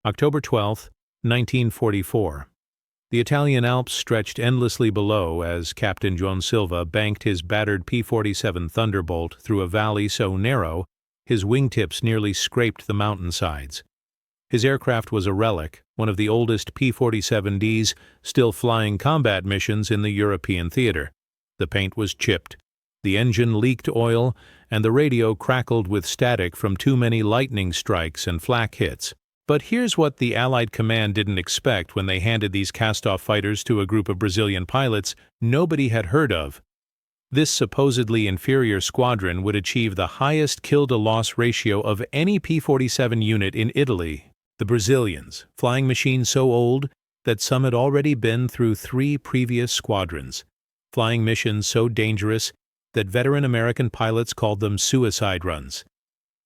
October 12, 1944. The Italian Alps stretched endlessly below as Captain John Silva banked his battered P-47 Thunderbolt through a valley so narrow his wingtips nearly scraped the mountainsides. His aircraft was a relic, one of the oldest P-47Ds still flying combat missions in the European theater. The paint was chipped, the engine leaked oil, and the radio crackled with static from too many lightning strikes and flak hits. But here's what the Allied command didn't expect when they handed these cast-off fighters to a group of Brazilian pilots nobody had heard of. This supposedly inferior squadron would achieve the highest kill-to-loss ratio of any P-47 unit in Italy. The Brazilians, flying machines so old that some had already been through 3 previous squadrons, flying missions so dangerous that veteran American pilots called them suicide runs.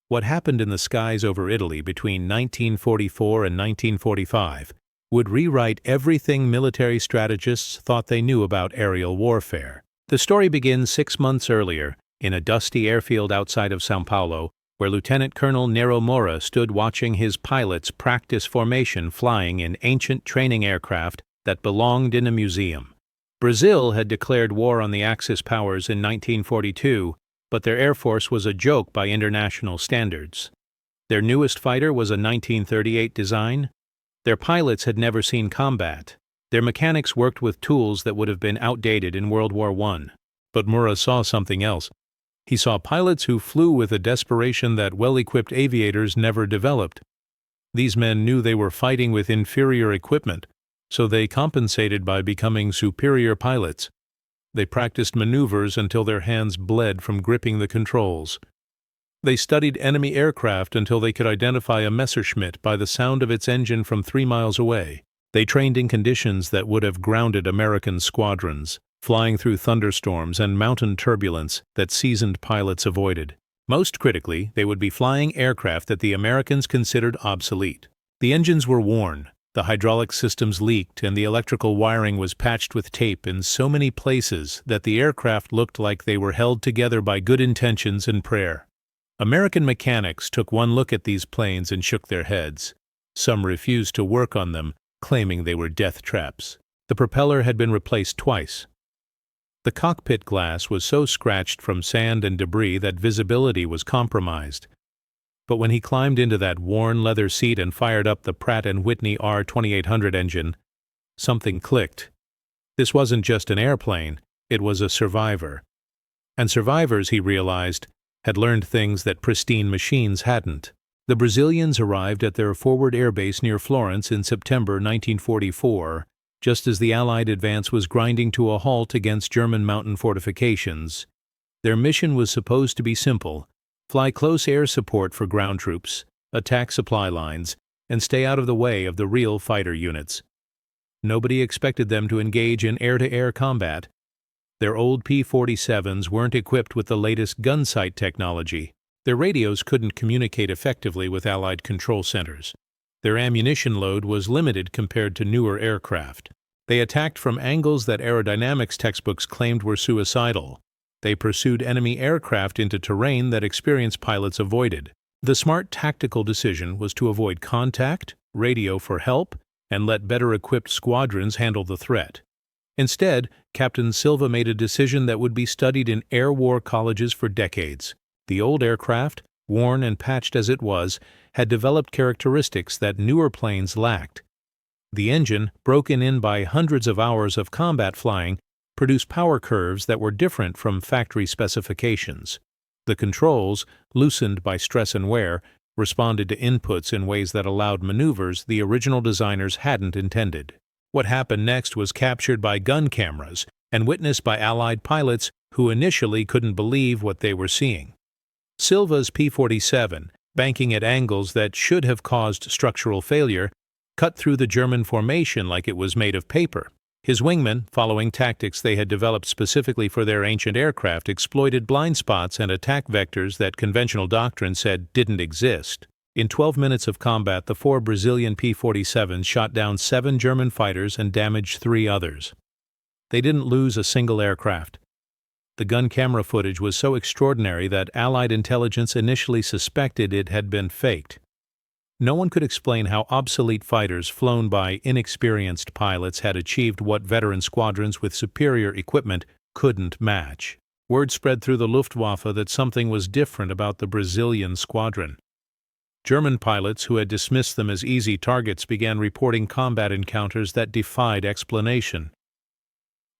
What happened in the skies over Italy between 1944 and 1945 would rewrite everything military strategists thought they knew about aerial warfare. The story begins 6 months earlier in a dusty airfield outside of São Paulo, where Lieutenant Colonel Nero Moura stood watching his pilots practice formation flying in ancient training aircraft that belonged in a museum. Brazil had declared war on the Axis powers in 1942, but their air force was a joke by international standards. Their newest fighter was a 1938 design. Their pilots had never seen combat. Their mechanics worked with tools that would have been outdated in World War I. But Moura saw something else. He saw pilots who flew with a desperation that well-equipped aviators never developed. These men knew they were fighting with inferior equipment, so they compensated by becoming superior pilots. They practiced maneuvers until their hands bled from gripping the controls. They studied enemy aircraft until they could identify a Messerschmitt by the sound of its engine from 3 miles away. They trained in conditions that would have grounded American squadrons, flying through thunderstorms and mountain turbulence that seasoned pilots avoided. Most critically, they would be flying aircraft that the Americans considered obsolete. The engines were worn, the hydraulic systems leaked, and the electrical wiring was patched with tape in so many places that the aircraft looked like they were held together by good intentions and prayer. American mechanics took one look at these planes and shook their heads. Some refused to work on them, claiming they were death traps. The propeller had been replaced twice. The cockpit glass was so scratched from sand and debris that visibility was compromised. But when he climbed into that worn leather seat and fired up the Pratt & Whitney R2800 engine, something clicked. This wasn't just an airplane, it was a survivor. And survivors, he realized, had learned things that pristine machines hadn't. The Brazilians arrived at their forward airbase near Florence in September 1944, just as the Allied advance was grinding to a halt against German mountain fortifications. Their mission was supposed to be simple: fly close air support for ground troops, attack supply lines, and stay out of the way of the real fighter units. Nobody expected them to engage in air-to-air combat. Their old P-47s weren't equipped with the latest gun sight technology. Their radios couldn't communicate effectively with Allied control centers. Their ammunition load was limited compared to newer aircraft. They attacked from angles that aerodynamics textbooks claimed were suicidal. They pursued enemy aircraft into terrain that experienced pilots avoided. The smart tactical decision was to avoid contact, radio for help, and let better-equipped squadrons handle the threat. Instead, Captain Silva made a decision that would be studied in air war colleges for decades. The old aircraft, worn and patched as it was, had developed characteristics that newer planes lacked. The engine, broken in by hundreds of hours of combat flying, produced power curves that were different from factory specifications. The controls, loosened by stress and wear, responded to inputs in ways that allowed maneuvers the original designers hadn't intended. What happened next was captured by gun cameras and witnessed by Allied pilots who initially couldn't believe what they were seeing. Silva's P-47, banking at angles that should have caused structural failure, cut through the German formation like it was made of paper. His wingmen, following tactics they had developed specifically for their ancient aircraft, exploited blind spots and attack vectors that conventional doctrine said didn't exist. In 12 minutes of combat, the 4 Brazilian P-47s shot down 7 German fighters and damaged 3 others. They didn't lose a single aircraft. The gun camera footage was so extraordinary that Allied intelligence initially suspected it had been faked. No one could explain how obsolete fighters flown by inexperienced pilots had achieved what veteran squadrons with superior equipment couldn't match. Word spread through the Luftwaffe that something was different about the Brazilian squadron. German pilots who had dismissed them as easy targets began reporting combat encounters that defied explanation.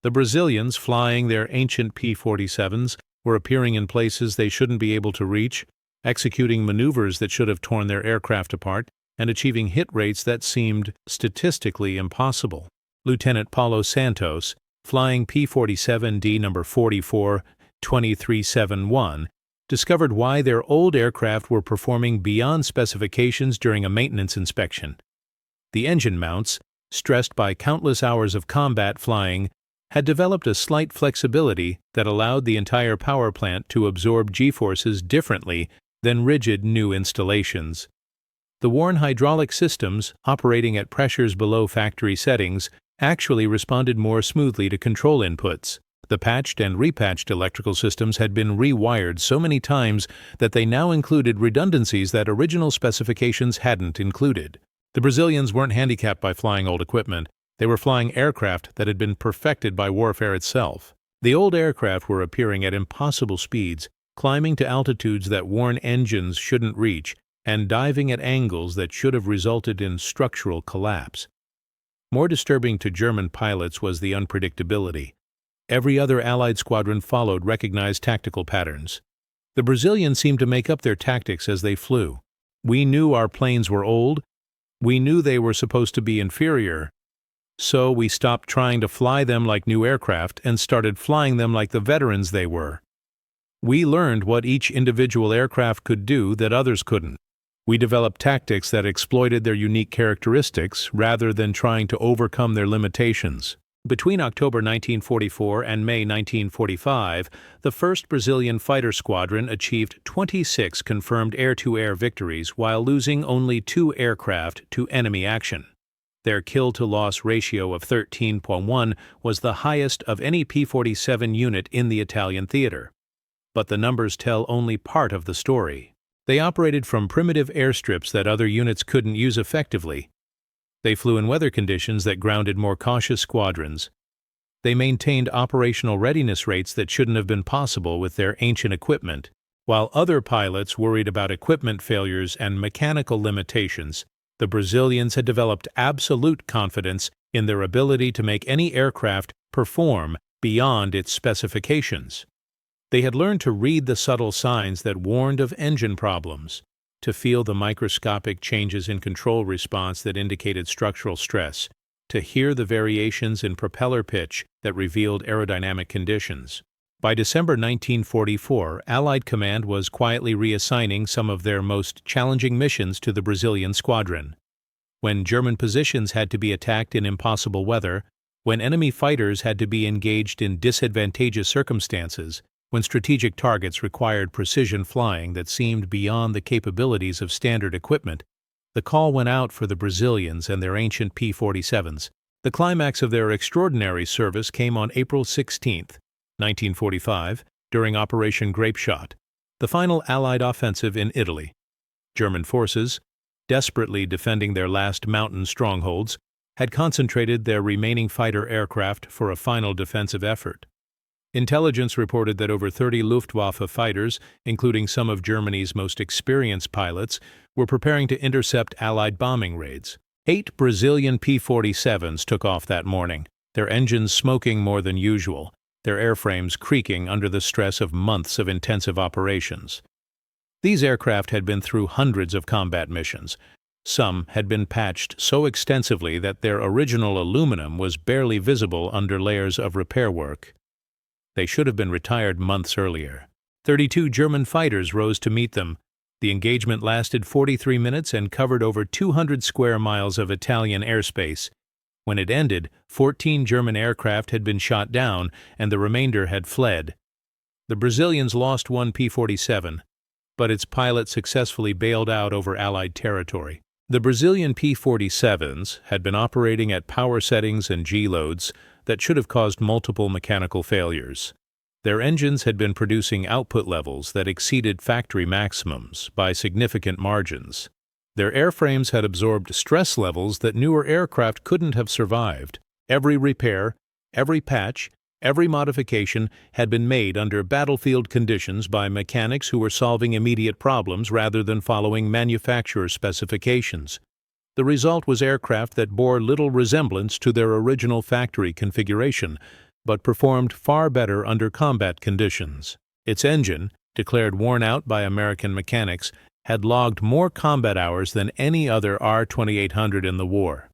The Brazilians, flying their ancient P-47s, were appearing in places they shouldn't be able to reach, executing maneuvers that should have torn their aircraft apart, and achieving hit rates that seemed statistically impossible. Lieutenant Paulo Santos, flying P-47D No. 44-2371, discovered why their old aircraft were performing beyond specifications during a maintenance inspection. The engine mounts, stressed by countless hours of combat flying, had developed a slight flexibility that allowed the entire power plant to absorb G-forces differently than rigid new installations. The worn hydraulic systems, operating at pressures below factory settings, actually responded more smoothly to control inputs. The patched and repatched electrical systems had been rewired so many times that they now included redundancies that original specifications hadn't included. The Brazilians weren't handicapped by flying old equipment. They were flying aircraft that had been perfected by warfare itself. The old aircraft were appearing at impossible speeds, climbing to altitudes that worn engines shouldn't reach, and diving at angles that should have resulted in structural collapse. More disturbing to German pilots was the unpredictability. Every other Allied squadron followed recognized tactical patterns. The Brazilians seemed to make up their tactics as they flew. We knew our planes were old. We knew they were supposed to be inferior. So we stopped trying to fly them like new aircraft and started flying them like the veterans they were. We learned what each individual aircraft could do that others couldn't. We developed tactics that exploited their unique characteristics rather than trying to overcome their limitations. Between October 1944 and May 1945, the 1st Brazilian Fighter Squadron achieved 26 confirmed air-to-air victories while losing only 2 aircraft to enemy action. Their kill-to-loss ratio of 13.1 was the highest of any P-47 unit in the Italian theater. But the numbers tell only part of the story. They operated from primitive airstrips that other units couldn't use effectively. They flew in weather conditions that grounded more cautious squadrons. They maintained operational readiness rates that shouldn't have been possible with their ancient equipment. While other pilots worried about equipment failures and mechanical limitations, the Brazilians had developed absolute confidence in their ability to make any aircraft perform beyond its specifications. They had learned to read the subtle signs that warned of engine problems, to feel the microscopic changes in control response that indicated structural stress, to hear the variations in propeller pitch that revealed aerodynamic conditions. By December 1944, Allied Command was quietly reassigning some of their most challenging missions to the Brazilian squadron. When German positions had to be attacked in impossible weather, when enemy fighters had to be engaged in disadvantageous circumstances, when strategic targets required precision flying that seemed beyond the capabilities of standard equipment, the call went out for the Brazilians and their ancient P-47s. The climax of their extraordinary service came on April 16, 1945, during Operation Grapeshot, the final Allied offensive in Italy. German forces, desperately defending their last mountain strongholds, had concentrated their remaining fighter aircraft for a final defensive effort. Intelligence reported that over 30 Luftwaffe fighters, including some of Germany's most experienced pilots, were preparing to intercept Allied bombing raids. 8 Brazilian P-47s took off that morning, their engines smoking more than usual, their airframes creaking under the stress of months of intensive operations. These aircraft had been through hundreds of combat missions. Some had been patched so extensively that their original aluminum was barely visible under layers of repair work. They should have been retired months earlier. 32 German fighters rose to meet them. The engagement lasted 43 minutes and covered over 200 square miles of Italian airspace. When it ended, 14 German aircraft had been shot down and the remainder had fled. The Brazilians lost 1 P-47, but its pilot successfully bailed out over Allied territory. The Brazilian P-47s had been operating at power settings and G-loads that should have caused multiple mechanical failures. Their engines had been producing output levels that exceeded factory maximums by significant margins. Their airframes had absorbed stress levels that newer aircraft couldn't have survived. Every repair, every patch, every modification had been made under battlefield conditions by mechanics who were solving immediate problems rather than following manufacturer specifications. The result was aircraft that bore little resemblance to their original factory configuration, but performed far better under combat conditions. Its engine, declared worn out by American mechanics, had logged more combat hours than any other R-2800 in the war.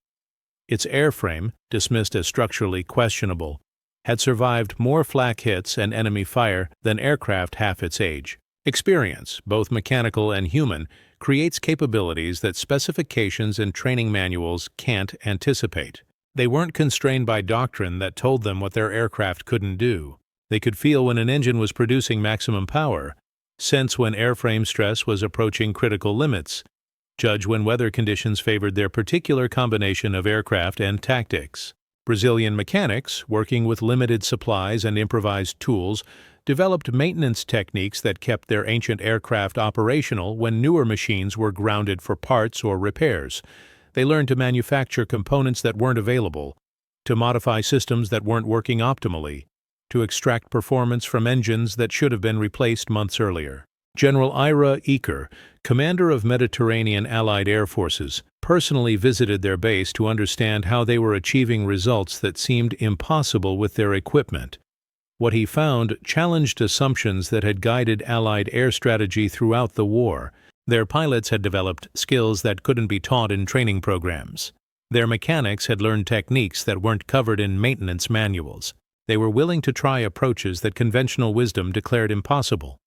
Its airframe, dismissed as structurally questionable, had survived more flak hits and enemy fire than aircraft half its age. Experience, both mechanical and human, creates capabilities that specifications and training manuals can't anticipate. They weren't constrained by doctrine that told them what their aircraft couldn't do. They could feel when an engine was producing maximum power, sense when airframe stress was approaching critical limits, judge when weather conditions favored their particular combination of aircraft and tactics. Brazilian mechanics, working with limited supplies and improvised tools, developed maintenance techniques that kept their ancient aircraft operational when newer machines were grounded for parts or repairs. They learned to manufacture components that weren't available, to modify systems that weren't working optimally, to extract performance from engines that should have been replaced months earlier. General Ira Eaker, commander of Mediterranean Allied Air Forces, personally visited their base to understand how they were achieving results that seemed impossible with their equipment. What he found challenged assumptions that had guided Allied air strategy throughout the war. Their pilots had developed skills that couldn't be taught in training programs. Their mechanics had learned techniques that weren't covered in maintenance manuals. They were willing to try approaches that conventional wisdom declared impossible,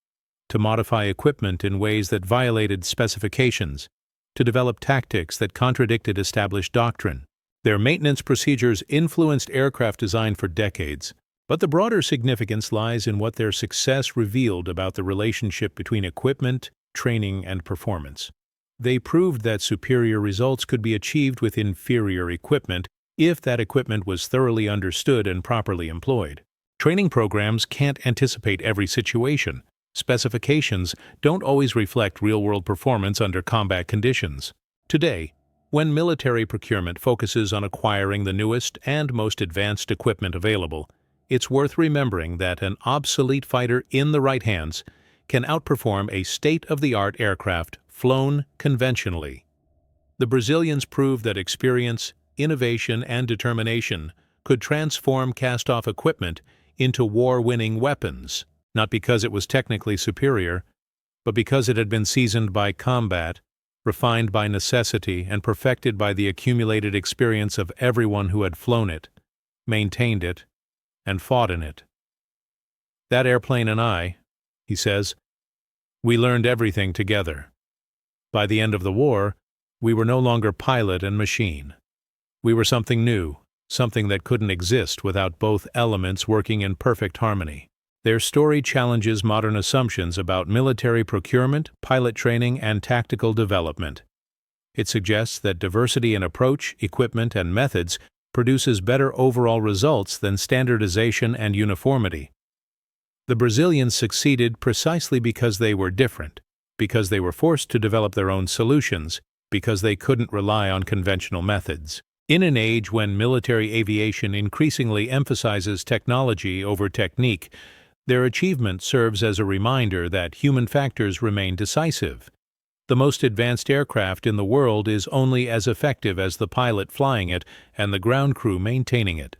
to modify equipment in ways that violated specifications, to develop tactics that contradicted established doctrine. Their maintenance procedures influenced aircraft design for decades, but the broader significance lies in what their success revealed about the relationship between equipment, training, and performance. They proved that superior results could be achieved with inferior equipment if that equipment was thoroughly understood and properly employed. Training programs can't anticipate every situation. Specifications don't always reflect real-world performance under combat conditions. Today, when military procurement focuses on acquiring the newest and most advanced equipment available, it's worth remembering that an obsolete fighter in the right hands can outperform a state-of-the-art aircraft flown conventionally. The Brazilians proved that experience, innovation, and determination could transform cast-off equipment into war-winning weapons, not because it was technically superior, but because it had been seasoned by combat, refined by necessity, and perfected by the accumulated experience of everyone who had flown it, maintained it, and fought in it. "That airplane and I," he says, "we learned everything together. By the end of the war, we were no longer pilot and machine. We were something new, something that couldn't exist without both elements working in perfect harmony." Their story challenges modern assumptions about military procurement, pilot training, and tactical development. It suggests that diversity in approach, equipment, and methods produces better overall results than standardization and uniformity. The Brazilians succeeded precisely because they were different, because they were forced to develop their own solutions, because they couldn't rely on conventional methods. In an age when military aviation increasingly emphasizes technology over technique, their achievement serves as a reminder that human factors remain decisive. The most advanced aircraft in the world is only as effective as the pilot flying it and the ground crew maintaining it.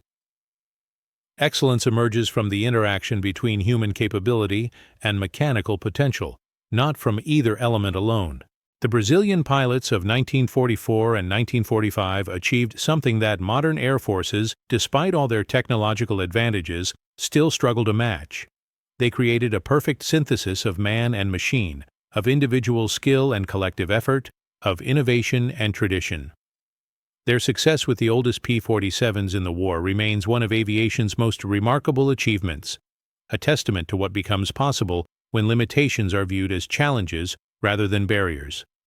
Excellence emerges from the interaction between human capability and mechanical potential, not from either element alone. The Brazilian pilots of 1944 and 1945 achieved something that modern air forces, despite all their technological advantages, still struggle to match. They created a perfect synthesis of man and machine, of individual skill and collective effort, of innovation and tradition. Their success with the oldest P-47s in the war remains one of aviation's most remarkable achievements, a testament to what becomes possible when limitations are viewed as challenges rather than barriers.